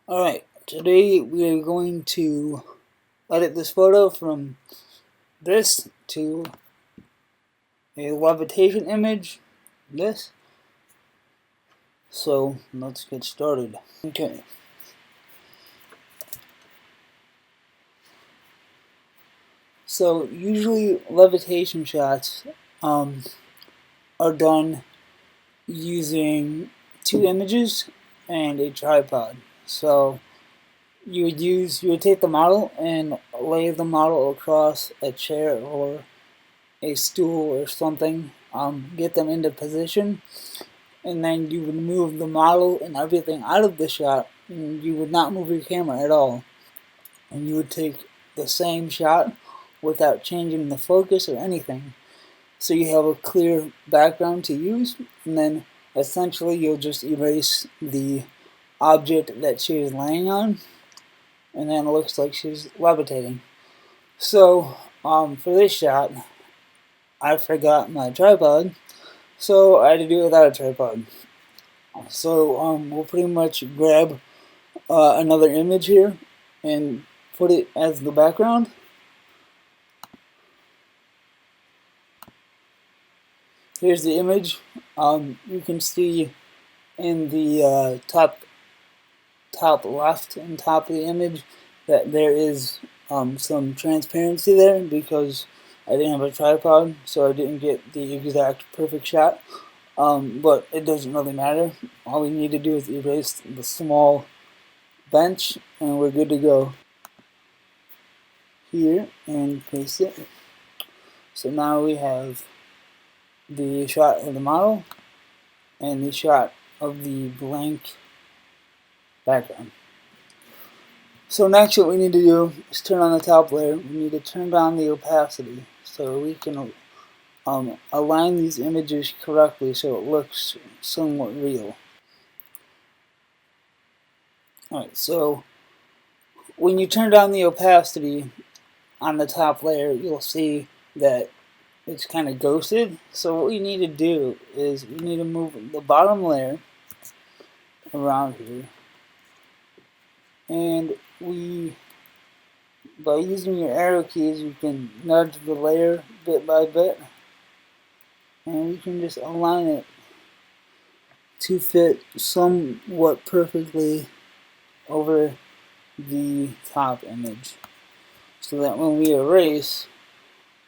Alright, today we are going to edit this photo from this to a levitation image, this. So let's get started. Okay. So usually levitation shots are done using two images and a tripod. So you would take the model and lay the model across a chair or a stool or something, get them into position, and then you would move the model and everything out of the shot, and you would not move your camera at all, and you would take the same shot without changing the focus or anything. So you have a clear background to use, and then essentially you'll just erase the object that she is laying on, and then it looks like she's levitating. So for this shot, I forgot my tripod, so I had to do it without a tripod. So we'll pretty much grab another image here and put it as the background. Here's the image. You can see in the top left and top of the image that there is some transparency there because I didn't have a tripod, so I didn't get the exact perfect shot. But it doesn't really matter. All we need to do is erase the small bench and we're good to go. Here and paste it. So now we have the shot of the model and the shot of the blank background. So next what we need to do is turn on the top layer. We need to turn down the opacity so we can align these images correctly so it looks somewhat real. Alright, so when you turn down the opacity on the top layer, you'll see that it's kind of ghosted. So what we need to do is we need to move the bottom layer around here, and by using your arrow keys, you can nudge the layer bit by bit, and we can just align it to fit somewhat perfectly over the top image, so that when we erase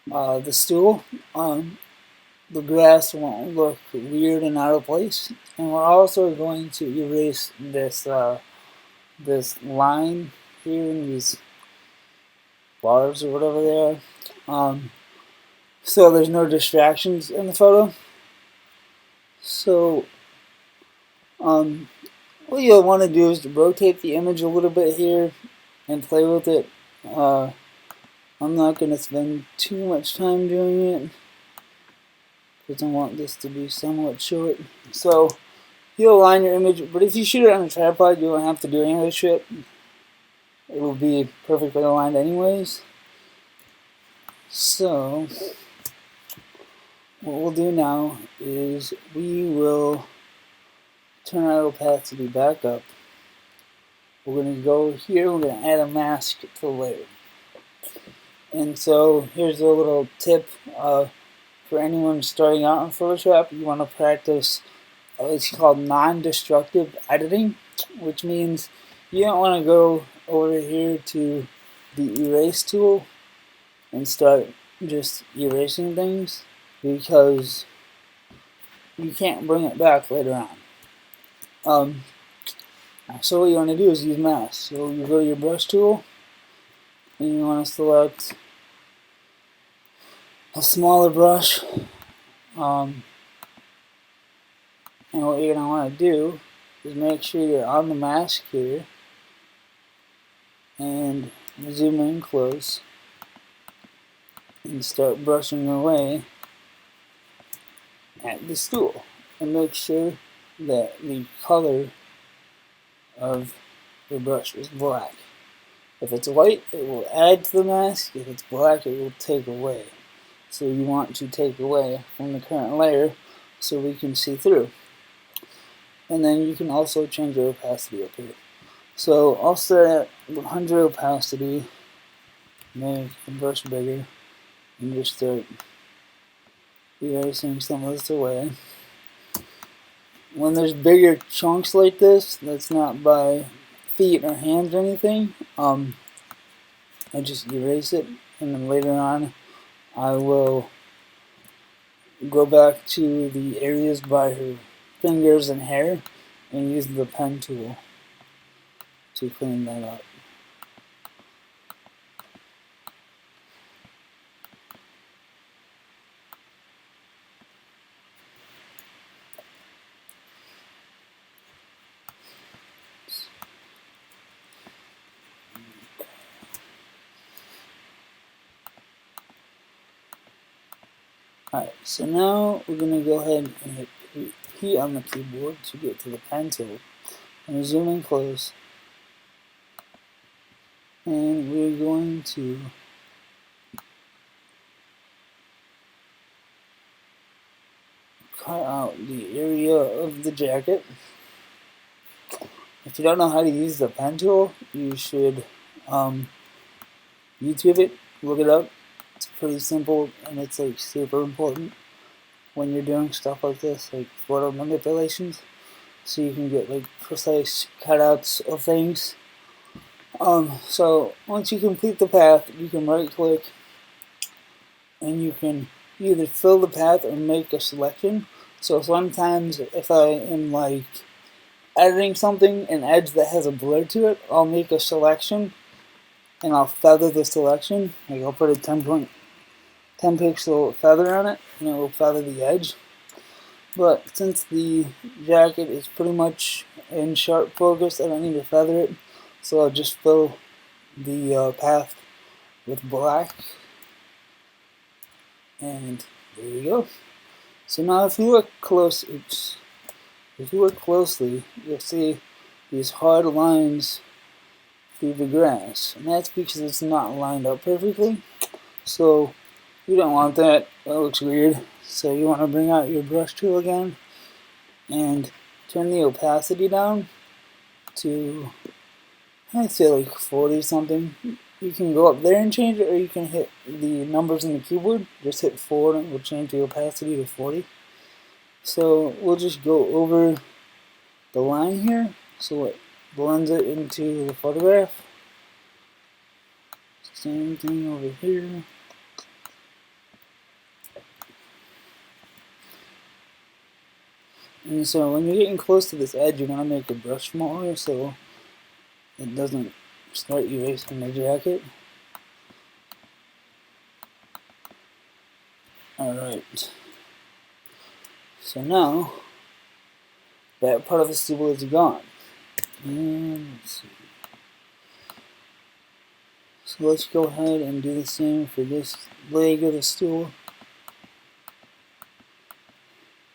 the stool, the grass won't look weird and out of place. And we're also going to erase this this line here and these bars or whatever they are, so there's no distractions in the photo. So what you'll want to do is to rotate the image a little bit here and play with it. I'm not going to spend too much time doing it because I want this to be somewhat short. So you'll align your image, but if you shoot it on a tripod, you won't have to do any of this shit. It will be perfectly aligned anyways. So what we'll do now is we will turn our opacity back up. We're going to go here, we're going to add a mask to the layer. And so here's a little tip for anyone starting out in Photoshop. You want to practice, it's called non-destructive editing, which means you don't want to go over here to the erase tool and start just erasing things, because you can't bring it back later on. So what you want to do is use mask. So you go to your brush tool and you want to select a smaller brush, and what you're going to want to do is make sure you're on the mask here and zoom in close and start brushing away at the stool, and make sure that the color of the brush is black. If it's white, it will add to the mask. If it's black, it will take away. So you want to take away from the current layer so we can see through. And then you can also change your opacity up here. So I'll set at 100 opacity, make the brush bigger, and just start erasing some of this away. When there's bigger chunks like this, that's not by feet or hands or anything, I just erase it, and then later on I will go back to the areas by her fingers and hair and use the pen tool to clean that up. Alright, so now we're going to go ahead and hit P on the keyboard to get to the pen tool. And zoom in close. And we're going to cut out the area of the jacket. If you don't know how to use the pen tool, you should YouTube it, look it up. It's pretty simple, and it's like super important when you're doing stuff like this, like photo manipulations, so you can get like precise cutouts of things. So once you complete the path, you can right click and you can either fill the path or make a selection. So sometimes if I am like editing something, an edge that has a blur to it, I'll make a selection and I'll feather the selection. Like I'll put a 10 pixel feather on it, and it will feather the edge. But since the jacket is pretty much in sharp focus, I don't need to feather it, so I'll just fill the path with black. And there you go. So now if you look closely, you'll see these hard lines through the grass, and that's because it's not lined up perfectly. So you don't want that. That looks weird. So you want to bring out your brush tool again and turn the opacity down to, I'd say like 40 something. You can go up there and change it, or you can hit the numbers in the keyboard. Just hit 4 and it will change the opacity to 40. So we'll just go over the line here so it blends it into the photograph. Same thing over here. And so when you're getting close to this edge, you want to make the brush smaller so it doesn't start erasing the jacket. Alright. So now that part of the stool is gone. And let's see. So let's go ahead and do the same for this leg of the stool.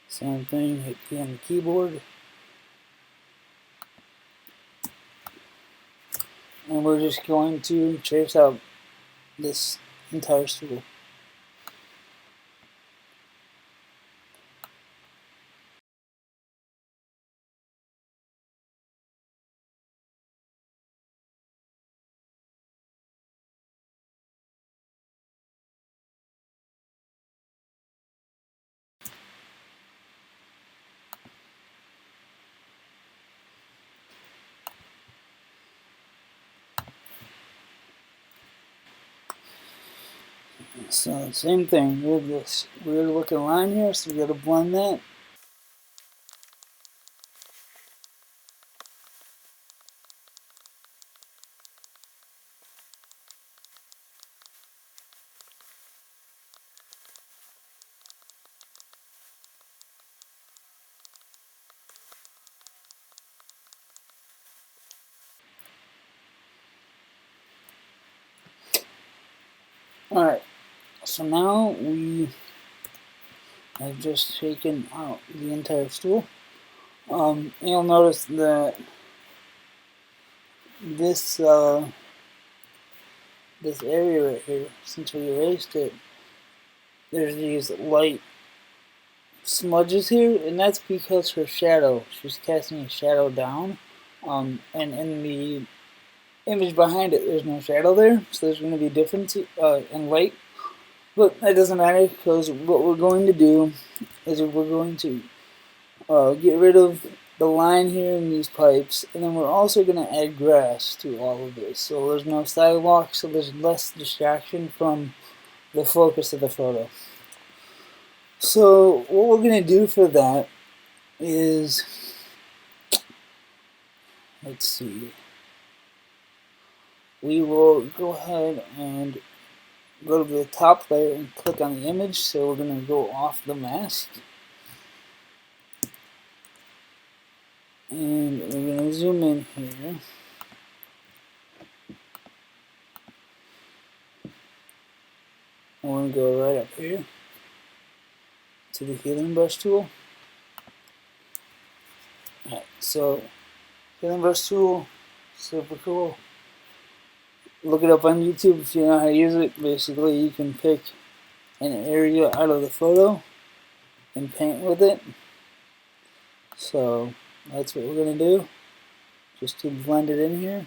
Same thing, hit P on the keyboard. And we're just going to trace out this entire stool. So same thing, we have this weird looking line here, so we gotta blend that. Alright, so now we have just taken out the entire stool. You'll notice that this this area right here, since we erased it, there's these light smudges here, and that's because her shadow, she's casting a shadow down, And in the image behind it, there's no shadow there, so there's going to be a difference in light. But that doesn't matter, because what we're going to do is we're going to get rid of the line here in these pipes, and then we're also going to add grass to all of this. So there's no sidewalk, so there's less distraction from the focus of the photo. So what we're going to do for that is, let's see, we will go ahead and go to the top layer and click on the image. So we're going to go off the mask, and we're going to zoom in here. I'm going to go right up here to the healing brush tool. Alright, so healing brush tool, super cool. Look it up on YouTube if you know how to use it. Basically, you can pick an area out of the photo and paint with it. So that's what we're going to do, just to blend it in here.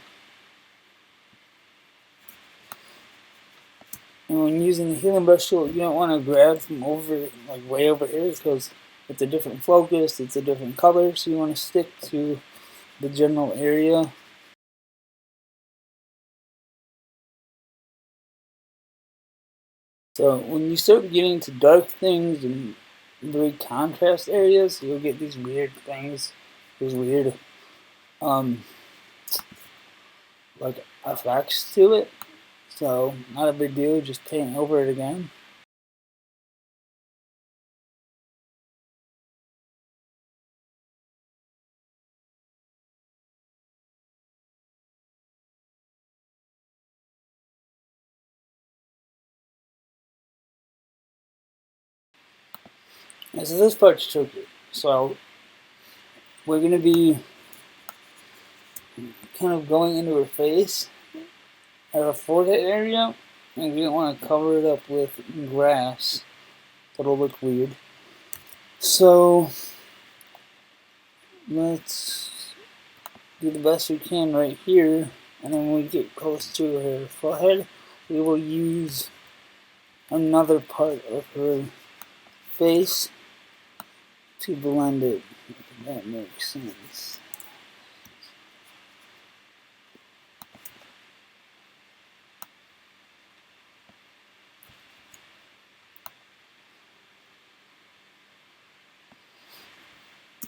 And when using the healing brush tool, you don't want to grab from over, like way over here, because it's a different focus, it's a different color, so you want to stick to the general area. So when you start getting to dark things and very contrast areas, you'll get these weird things, these weird like effects to it. So not a big deal, just paint over it again. And so this part's tricky. So we're going to be kind of going into her face, her forehead area, and we don't want to cover it up with grass. That'll look weird. So let's do the best we can right here, and then when we get close to her forehead, we will use another part of her face to blend it. If that makes sense.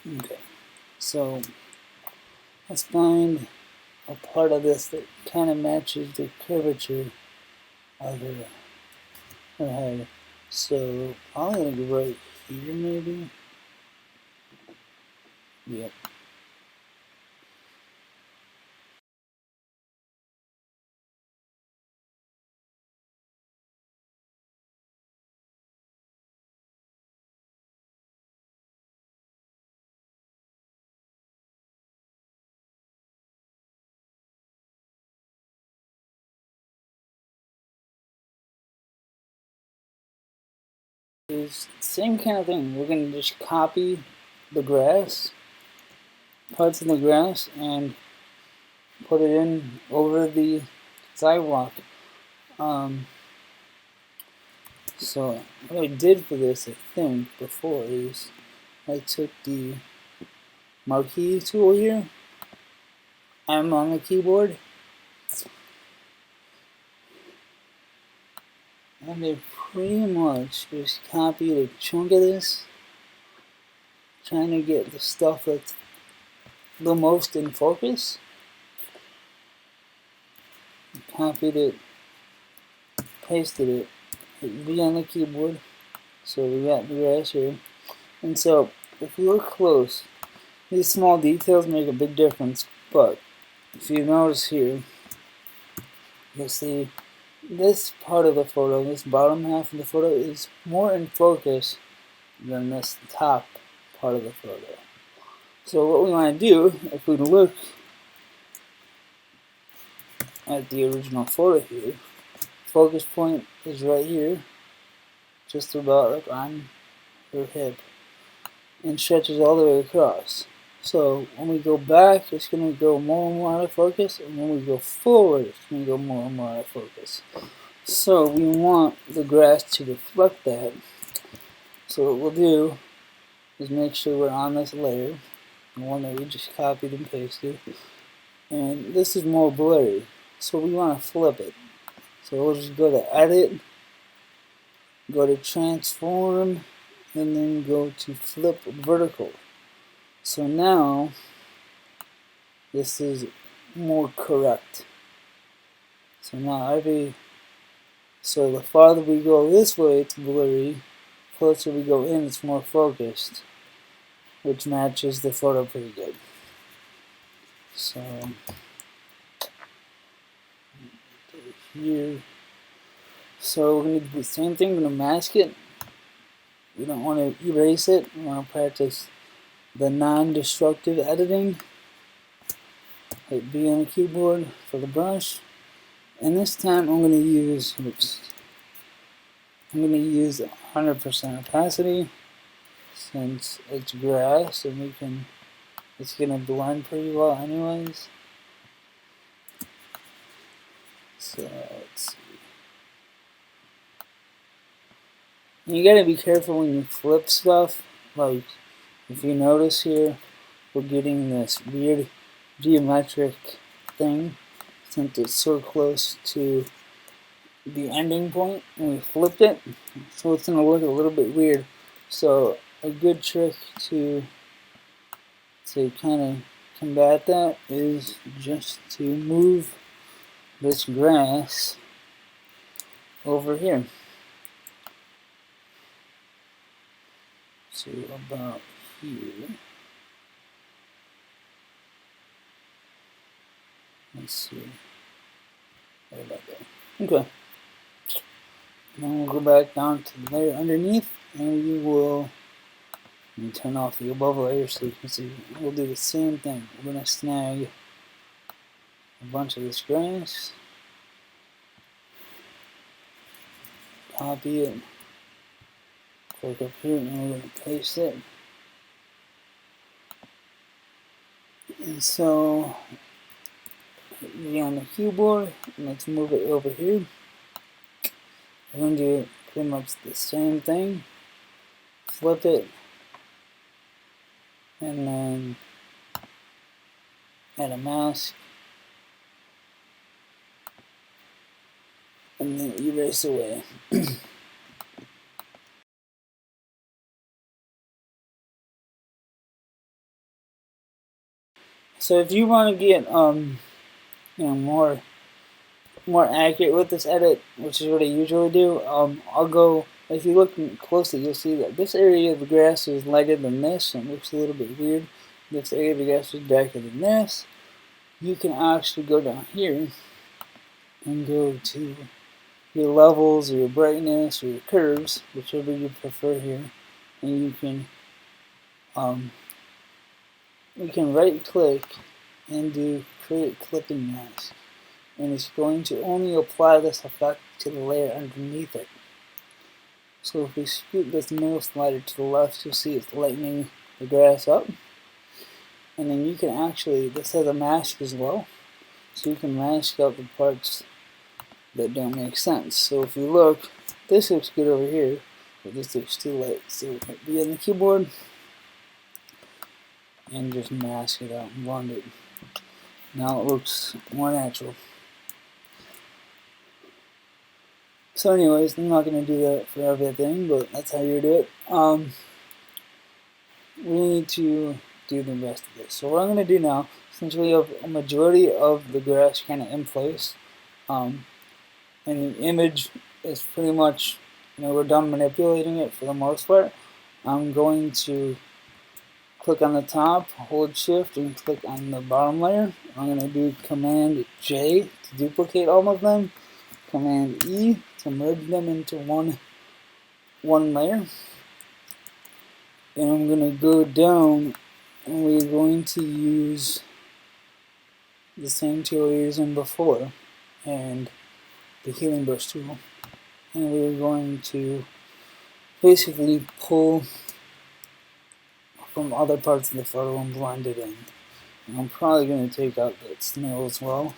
Okay, so let's find a part of this that kind of matches the curvature of her head. So I'm gonna go right here, maybe. Yep. Is same kind of thing. We're gonna just copy the grass, parts in the grass, and put it in over the sidewalk. So what I did for this, I think, before is I took the marquee tool here. I'm on the keyboard, and I pretty much just copied a chunk of this, trying to get the stuff that's the most in focus. Copied it, pasted it, hit V on the keyboard, so we got the grass here. And so if you look close, these small details make a big difference, but if you notice here, you'll see this part of the photo, this bottom half of the photo, is more in focus than this top part of the photo. So what we want to do, if we look at the original photo here, focus point is right here, just about like on her hip, and stretches all the way across. So when we go back, it's going to go more and more out of focus, and when we go forward, it's going to go more and more out of focus. So we want the grass to reflect that. So what we'll do is make sure we're on this layer, the one that we just copied and pasted, and this is more blurry, so we want to flip it. So we'll just go to Edit, go to Transform, and then go to Flip Vertical. So now this is more correct. So now so the farther we go this way, it's blurry. The closer we go in, it's more focused, which matches the photo pretty good. So here, so we're going to do the same thing. We're going to mask it. We don't want to erase it. We want to practice the non-destructive editing. Hit B on the keyboard for the brush. And this time I'm going to use, I'm going to use 100% opacity since it's grass and it's going to blend pretty well anyways. So let's see. You gotta be careful when you flip stuff. Like, if you notice here, we're getting this weird geometric thing since it's so close to the ending point and we flipped it, so it's gonna look a little bit weird. So a good trick to kind of combat that is just to move this grass over here. So about here. Let's see. Right about there. Okay. Then we'll go back down to the layer underneath, and we will turn off the above layer so you can see. We'll do the same thing. We're going to snag a bunch of this grass, copy it, click up here, and we're going to paste it. And so, be on the keyboard, and let's move it over here. We're going to do pretty much the same thing. Flip it, and then add a mask, and then erase away. So if you want to get more accurate with this edit, which is what I usually do, I'll go, if you look closely, you'll see that this area of the grass is lighter than this, and it looks a little bit weird. This area of the grass is darker than this. You can actually go down here and go to your levels or your brightness or your curves, whichever you prefer here, and you can right click and do create clipping mask, and it's going to only apply this effect to the layer underneath it. So if we scoot this middle slider to the left, you'll see it's lightening the grass up, and then you can actually, this has a mask as well, so you can mask out the parts that don't make sense. So if you look, this looks good over here, but this looks too light. So be on the keyboard and just mask it out and blend it. Now it looks more natural. So anyways, I'm not going to do that for everything, but that's how you do it. We need to do the rest of this. So what I'm going to do now, since we have a majority of the grass kind of in place, and the image is pretty much, we're done manipulating it for the most part, I'm going to click on the top, hold shift, and click on the bottom layer. I'm going to do Command J to duplicate all of them, Command E to merge them into one layer. And I'm going to go down, and we're going to use the same tool we were using before, and the healing brush tool. And we're going to basically pull from other parts of the photo and blend it in. And I'm probably going to take out that snow as well.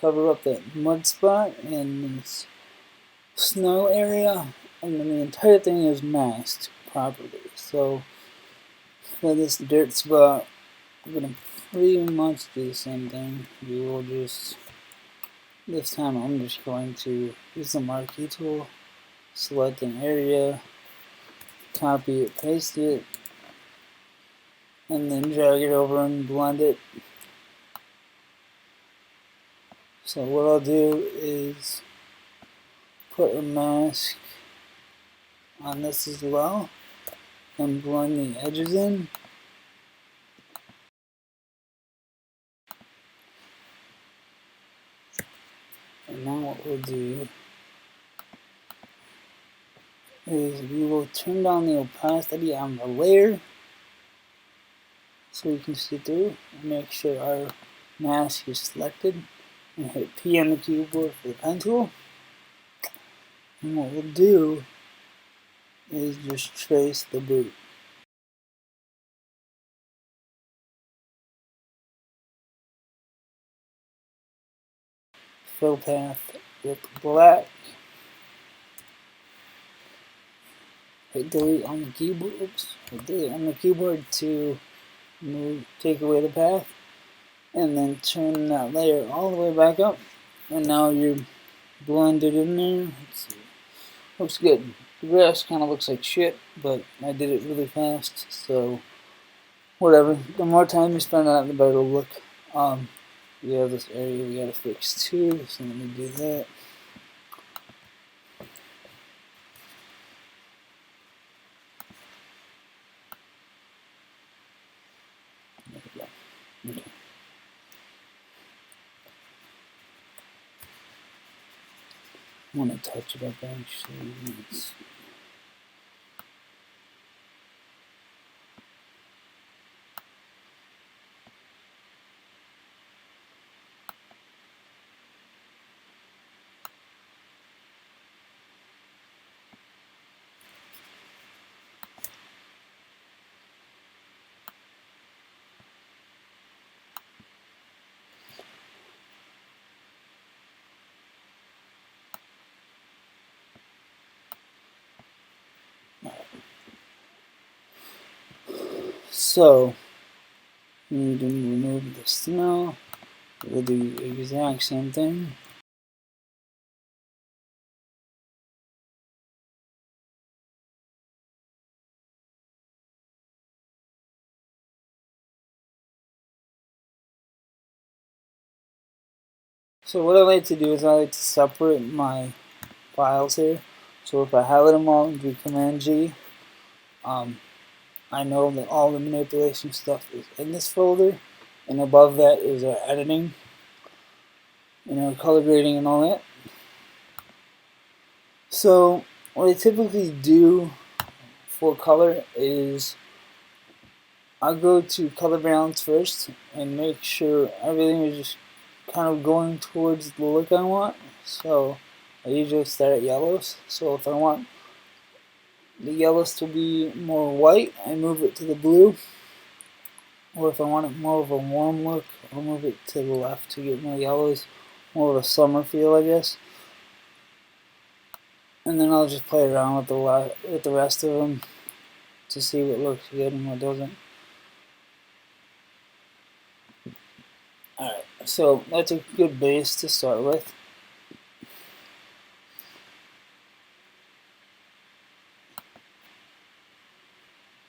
Cover up that mud spot and this snow area, and then the entire thing is masked properly. So for this dirt spot, I'm going to pretty much do the same thing. We will just, this time I'm just going to use the marquee tool, select an area, copy it, paste it, and then drag it over and blend it. So what I'll do is put a mask on this as well and blend the edges in. And now what we'll do is we will turn down the opacity on the layer so we can see through and make sure our mask is selected, and hit P on the keyboard for the pen tool. And what we'll do is just trace the boot. Fill path with black. Hit delete on the keyboard. Oops. Hit delete on the keyboard to take away the path, and then turn that layer all the way back up. And now you're blended in there. Let's see. Looks good. The grass kind of looks like shit, but I did it really fast, so whatever. The more time you spend on it, the better it'll look. We have this area we gotta fix too, so let me do that. There we go. Okay. I want to touch it up actually. Let's see. So, we need to remove the snow. We'll do the exact same thing. So what I like to do is I like to separate my files here. So if I highlight them all and do Command G, I know that all the manipulation stuff is in this folder, and above that is our editing, our color grading and all that. So what I typically do for color is I'll go to color balance first and make sure everything is just kind of going towards the look I want. So I usually start at yellows. So if I want the yellows to be more white, I move it to the blue. Or if I want it more of a warm look, I'll move it to the left to get more yellows, more of a summer feel, I guess. And then I'll just play around with the rest of them to see what looks good and what doesn't. Alright, so that's a good base to start with.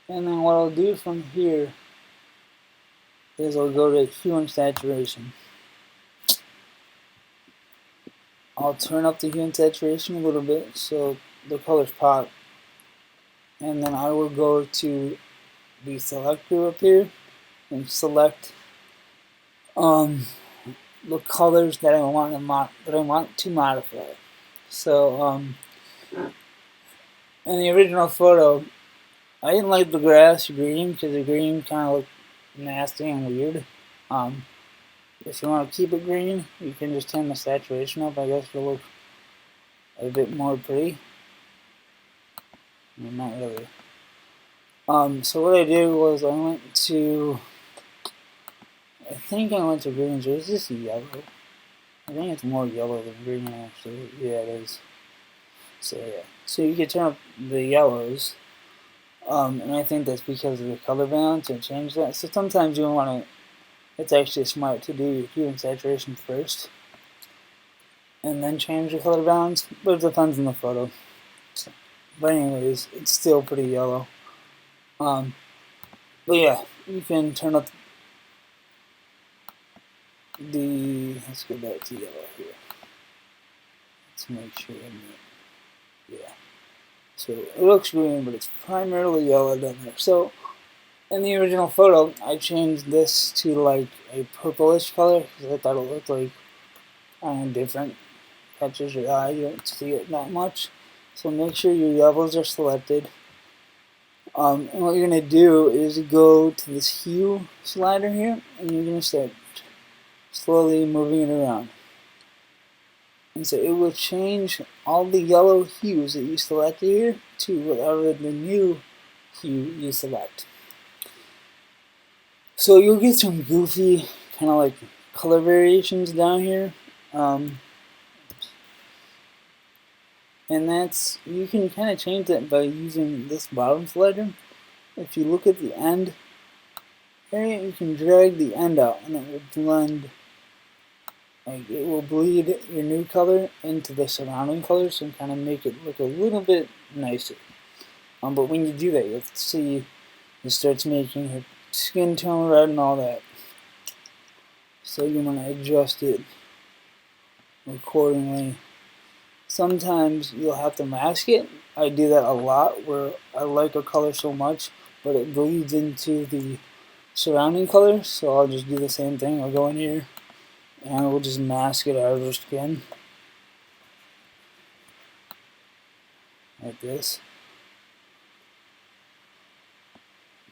And then what I'll do from here is I'll go to hue and saturation. I'll turn up the hue and saturation a little bit so the colors pop. And then I will go to the select group up here and select the colors that I want to modify. So in the original photo, I didn't like the grass green because the green kind of looked nasty and weird. If you want to keep it green, you can just turn the saturation up. I guess it'll look a bit more pretty. No, not really. So what I did was I think I went to green. Is this yellow? I think it's more yellow than green actually. Yeah, it is. So yeah. So you can turn up the yellows. And I think that's because of the color balance and change that. So sometimes you want to, it's actually smart to do your hue and saturation first and then change the color balance, but it depends on the photo. But anyways, it's still pretty yellow. But yeah, you can turn up let's go back to yellow here. Let's make sure, yeah. So it looks green, but it's primarily yellow down there. So in the original photo, I changed this to like a purplish color because I thought it looked like different. Catches your eye, you don't see it that much. So make sure your yellows are selected. And what you're going to do is go to this hue slider here, and you're going to start slowly moving it around. And so it will change all the yellow hues that you selected here to whatever the new hue you select. So you'll get some goofy kind of like color variations down here. And that's, you can kind of change that by using this bottom slider. If you look at the end area, you can drag the end out and it will blend, like it will bleed your new color into the surrounding colors and kind of make it look a little bit nicer. But when you do that, you'll see it starts making your skin tone red and all that. So you want to adjust it accordingly. Sometimes you'll have to mask it. I do that a lot where I like a color so much, but it bleeds into the surrounding colors. So I'll just do the same thing. I'll go in here and we'll just mask it out of our skin. Like this.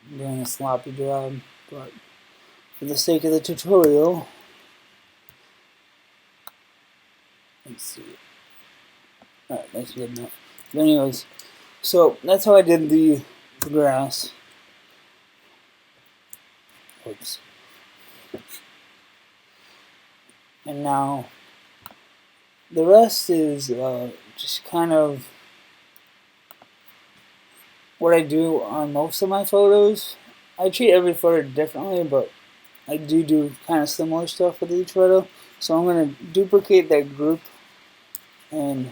I'm doing a sloppy job, but for the sake of the tutorial, let's see. Alright, that's good enough. But anyways, so that's how I did the grass. Oops. And now the rest is just kind of what I do on most of my photos. I treat every photo differently, but I do kind of similar stuff with each photo. So I'm going to duplicate that group and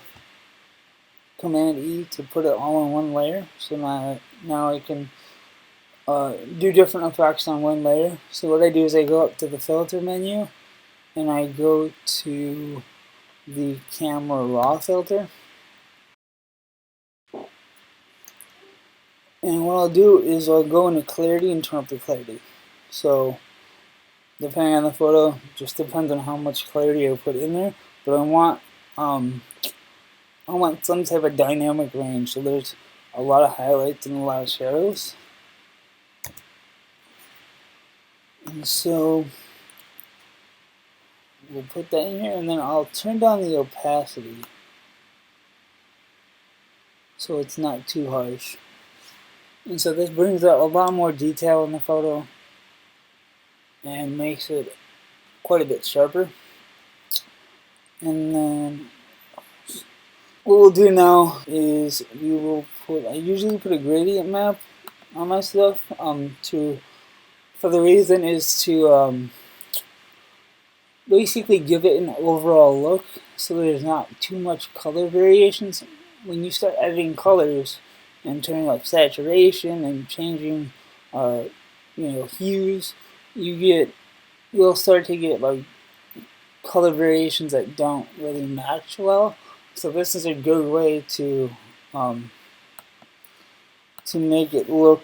Command E to put it all in one layer. So now I can do different effects on one layer. So what I do is I go up to the filter menu and I go to the camera raw filter. And what I'll do is I'll go into clarity and turn up the clarity. So depending on the photo, just depends on how much clarity I put in there. But I want some type of dynamic range, so there's a lot of highlights and a lot of shadows. And so we'll put that in here, and then I'll turn down the opacity so it's not too harsh. And so this brings out a lot more detail in the photo and makes it quite a bit sharper. And then what we'll do now is I usually put a gradient map on my stuff for the reason is to basically give it an overall look so there's not too much color variations. When you start editing colors and turning up saturation and changing hues, you'll start to get like color variations that don't really match well. So this is a good way to make it look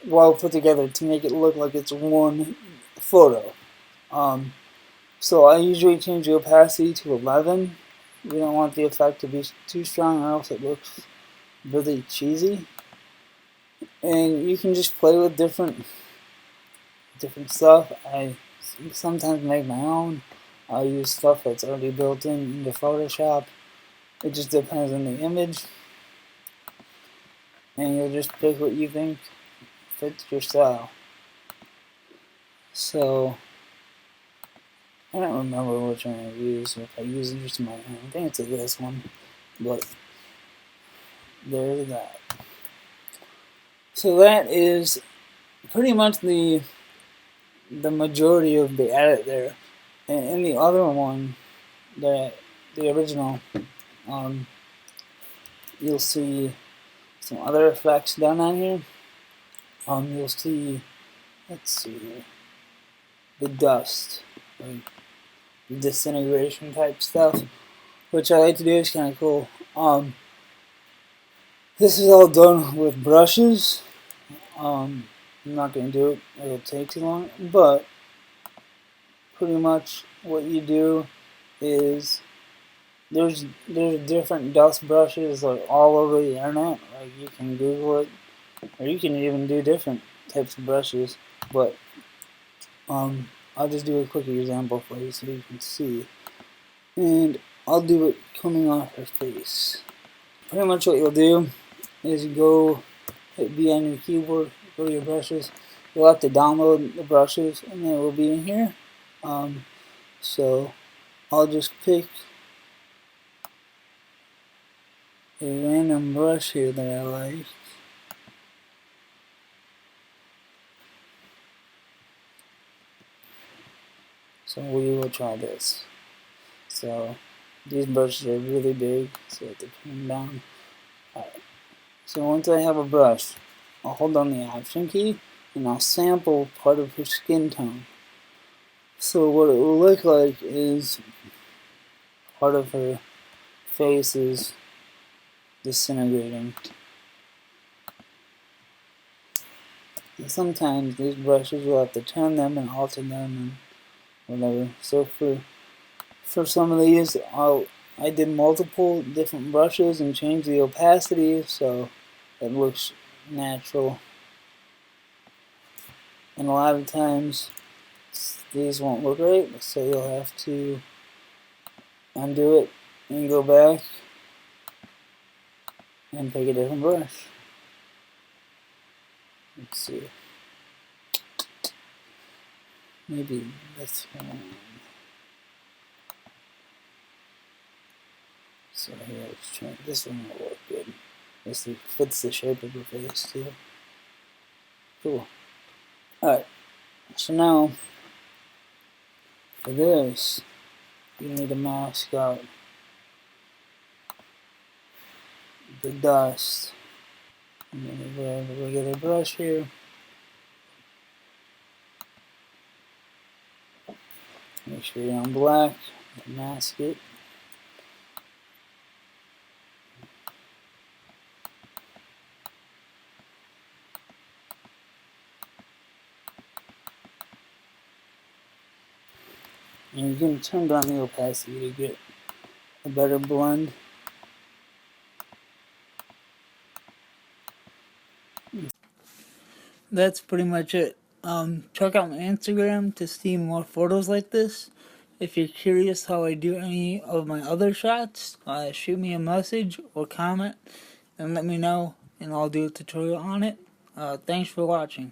well put together to make it look like it's one photo. So I usually change the opacity to 11. We don't want the effect to be too strong or else it looks really cheesy. And you can just play with different stuff. I sometimes make my own. I use stuff that's already built into Photoshop. It just depends on the image, and you'll just pick what you think fits your style. So I don't remember which one I use. If I use just my own, I think it's this one, but there's that. So that is pretty much the majority of the edit there. And in the other one, the original, you'll see some other effects down on here. You'll see, let's see here, the dust, like the disintegration type stuff, which I like to do. Is kind of cool. This is all done with brushes. I'm not going to do it, it'll take too long, but pretty much what you do is there's different dust brushes like all over the internet. Like you can Google it, or you can even do different types of brushes. But I'll just do a quick example for you so you can see, and I'll do it coming off her face. Pretty much what you'll do is go hit B on your keyboard, go to your brushes. You'll have to download the brushes, and they will be in here. So I'll just pick a random brush here that I like. So we will try this. So these brushes are really big, so I have to put them down. Alright. So once I have a brush, I'll hold down the Option key and I'll sample part of her skin tone. So what it will look like is part of her face is disintegrating. And sometimes these brushes will have to turn them and alter them and whatever. So for some of these, I did multiple different brushes and changed the opacity so it looks natural. And a lot of times these won't look right, so you'll have to undo it and go back and pick a different brush. Let's see. Maybe this one. So here, let's try this one. Will work good. This fits the shape of your face too. Cool. Alright, so now for this, you need to mask out the dust. And then we have a regular brush here. Make sure you're on black, and mask it. And you can turn down the opacity to get a better blend. That's pretty much it. Check out my Instagram to see more photos like this. If you're curious how I do any of my other shots, shoot me a message or comment and let me know, and I'll do a tutorial on it. Thanks for watching.